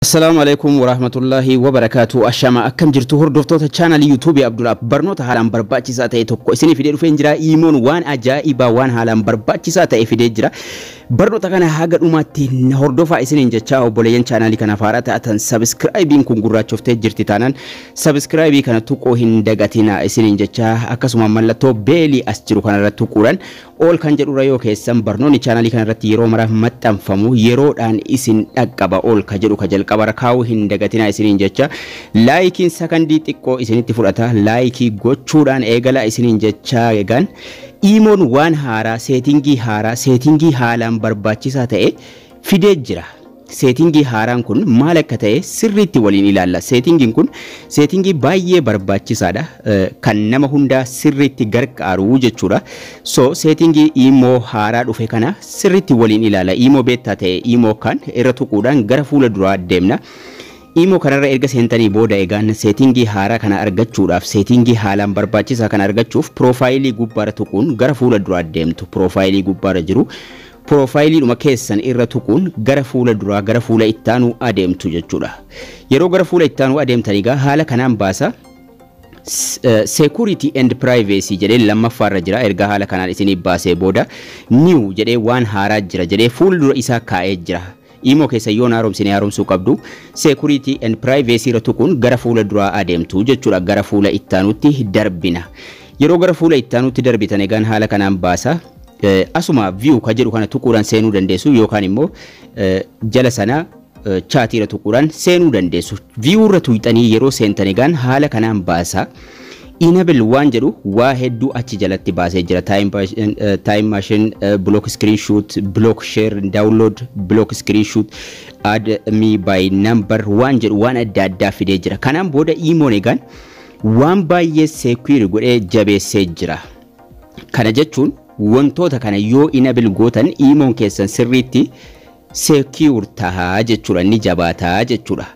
السلام عليكم ورحمة الله وبركاته. أشما أكم جرتو هردفتو تشانل يوتيوب عبد الله برنوت حالم برباچي ساته توكو اسني فيديو فنجرا إيمون وان أجائبا وان حالم برباچي ساته فيديو جرا برنوت كان هاجر أمتي هردفا اسني جتشاو بولين channel كنا فارات أتن سبسكرايبين كونغورا شفته جرتي تانان سبسكرايبي كنا توكو هندغاتينا اسني جتشا أكسوما ملتو بيلي أسجرو كنا رتوكوران أول كان جرو رايو كيسام برنوني channel كنا رتي يرو مرة متام فمو يرو دان اسن أكبا أول كجرو كجل kabarakaw hindagatina isinin jecha like second tikko isiniti fudhata like gochuudhaan eegala isinin jecha egan imon waan settingi haalaan barbaachisaa ta'e fidee jira. Settingi haaraan kun maal akka ta'e sirriitti waliin ilaalla. Settingin kun settingi baay'ee barbaachisaadha kan nama hunda sirriitti gargaaru jechuudha. So settingi imo haaraa dhufe kana sirriitti waliin ilaalla. Imo beektaa ta'e imo kan irra tuquudhaan gara fuula duraa deemna. Imo kanarra erga seentanii booda egaan settingi haaraa kana argachuudhaaf settingi haalaan barbaachisaa kana argachuuf profaayilii gubbaarra tuquun gara fuula duraa deemtu. Profaayilii gubbaarra jiru profaayilii dhuma keessan irra tuquun gara fuula duraa gara fuula ittaanu adeemtu jechuudha. Yeroo gara fuula ittaanu adeemtanigaa haala kanaan baasa security and privacy jedhee lammaffaarra jira. Erga haala kanaan isinii baasee booda new jedhee waan haaraa jira jedhee fuula dura isaa kaa'ee jira. Imo keessa yoon haaromsine haaromsuu qabdu security and privacy irra tuquun gara fuula duraa adeemtu jechuudha. Gara fuula ittaanutti darbina. Yeroo gara fuula ittaanutti darbitan egaan haala kanaan baasa asuma view ka jedhu kana tuquudhaan seenuu dandeessu yookaan immoo jala sana chat irra tuquudhaan seenuu dandeessu. View irra tuqxanii yeroo seentan egaan haala kanaan baasa enable waan jedhu waa hedduu achi jalatti baasee jira. Time machine, block screenshot, block share, download, block screenshot, add me by number waan jedhu waan adda addaa fidee jira. Kanaan booda imoon egaan waan baay'ee secure godhee jabeessee jira. Kana jechuun wantoota kana yoo enable gootan imoon keessan sirriitti secure tahaa jechuudha, ni jabaataa jechuudha.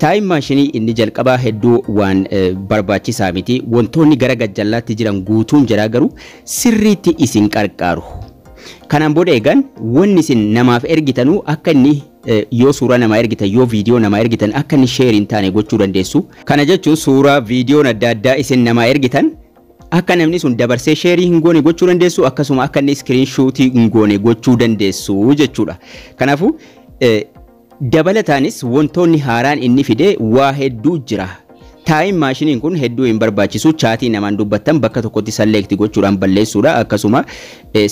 Time machine inni jalqabaa hedduu waan barbaachisaa miti. Wantoonni gara gajjallaatti jiran guutuun jira garuu sirriitti isin qarqaaru. Kanaan booda egaan wanni isin namaaf ergitanu akka inni yoo suuraa nama ergitan yoo viidiyoo nama ergitan akka inni share hin taane gochuu dandeessu. Kana jechuun suuraa viidiyoon adda addaa isin nama ergitan akka namni sun dabarsee share hin goone gochuu dandeessu, akkasuma akka inni screenshot hin goone gochuu dandeessu jechuudha. Kanaafuu dabalataanis wantoonni haaraan inni fide waa hedduu jira. Time machine kun hedduu hin barbaachisu. Chaatii namaan dubbattan bakka tokkotti select gochuudhaan balleessuudha, akkasuma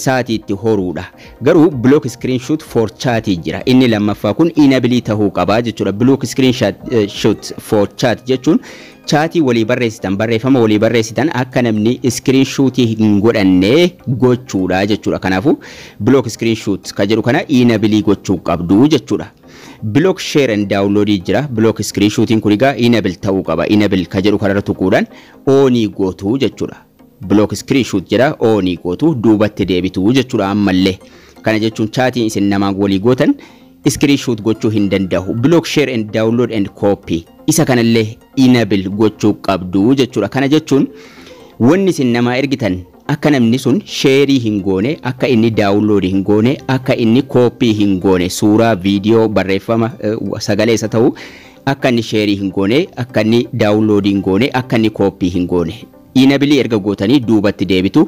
saatiitti horuudha. Garuu block screenshot for chat jira. Inni lammaffaa kun enable tahuu qaba jechuudha. Block screenshot for chat jechuun chaatii walii barreessitan, barreeffama walii barreessitan akka namni screenshot hin godhanne gochuudha jechuudha. Kanaafuu block screenshot ka jedhu kana enable gochuu qabdu jechuudha. Block share and download jira. Block screenshot kun egaa enable ta'uu qaba. Enable ka jedhu kanarra tuquudhaan onii gootu jechuudha. Block screenshot jira, onii gootu duubatti deebitu jechuudha ammallee. Kana jechuun chaatiin isin namaan walii gootan screenshot gochuu hin danda'u. Block share and download and copy isa kanallee enable gochuu qabdu jechuudha. Kana jechuun wanni isin namaa ergitan akka namni sun share hin goone, akka inni download hin goone, akka inni copy hin goone, suuraa, viidiyoo, barreeffama, sagalee isa ta'u akka inni share hin goone, akka inni download hin goone, akka inni copy hin goone. Enable erga gootanii duubatti deebitu.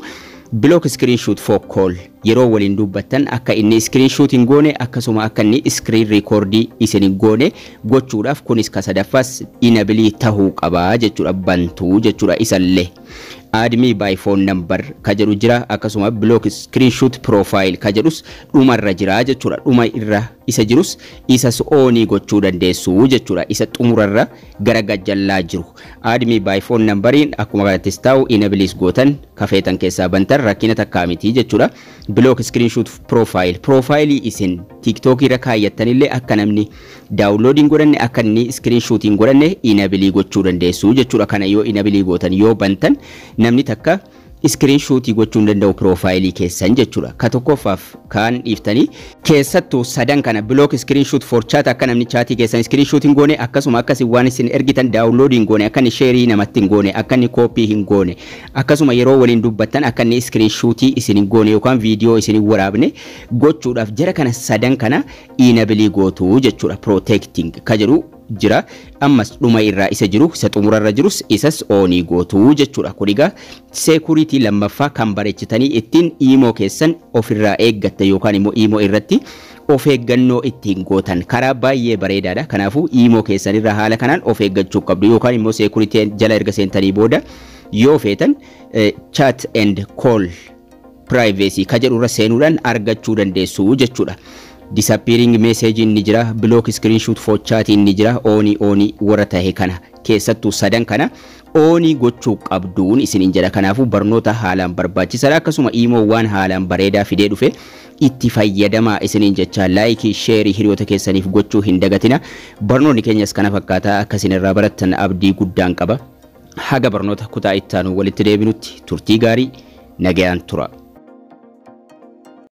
Block screenshot for call yeroo waliin dubbattan akka inni screenshot hin goone, akkasuma akka inni screen record isin hin goone gochuudhaaf kunis ka sadaffas enable tahuu qaba jechuudha. Bantu jechuudha isallee. Add me by phone number ka jedhu jira, akkasuma block screenshot profile ka jedhus dhumarra jira jechuudha. Dhuma irra isa jirus isas onii gochuu dandeessu jechuudha. Isa xumurarra gara gajjallaa jiru. Add me by phone numberiin akkuma kanattis ta'u enable gootan kafeetan keessaa bantan rakkina takkaa miti jechuudha. Block screenshot profile isin TikTok irra kaayattanillee akka namni download hin godhanne, akka inni screenshot hin godhanne enable gochuu dandeessu jechuudha. Kana yoo enable gootan yoo bantan namni takka screenshot gochuun danda'u profile keessan jechuudha. Ka tokkoffaaf kan dhiiftanii keessattuu sadan kana block screenshot for chat akka namni chat keessan screenshot hin goone akkasuma akkasi waan isin ergitan download hin goone akka ni share namatti hin goone akka ni copy hin goone akkasuma yeroo waliin dubbattan akka ni screenshot isin hin goone yookaan video isin hin waraabne gochuudhaaf jara kana sadan kana enable gootu jechuudha. Protecting ka jedhu jira ammas dhuma irraa isa jiru isa xumurarra jirus isas oonii gootu jechuudha. Kuniga security lammaffaa kan bareechitanii ittiin imo keessan ofirraa eeggatta yookaan immoo imo irratti of eeggannoo ittiin gootan karaa baay'ee bareedaadha. Kanaafuu imo keessan irraa haala kanaan of eeggachuu qabdu yookaan immoo security jala erga seentanii booda yoo feetan chat and call privacy ka jedhu irra seenuudhaan argachuu dandeessu jechuudha. Disappearing message ni jira, block screenshot for chat ni jira, oni warra tahe kana keessattuu sadan kana oni gochuu qabduun isinin jedha. Kanaafuu barnoota haalaan barbaachisaadha. Akkasuma imo waan haalaan bareedaa fidee dhufe itti fayyadamaa isinin jecha like share hiriyoota keessaniif gochuu hin dagatina. Barnoonni keenyas kana fakkaataa akkasin irraa barattan abdii guddaan qaba. Haga barnoota kutaa ittaanu walitti deebinutti turtii gaarii nagayaan tura.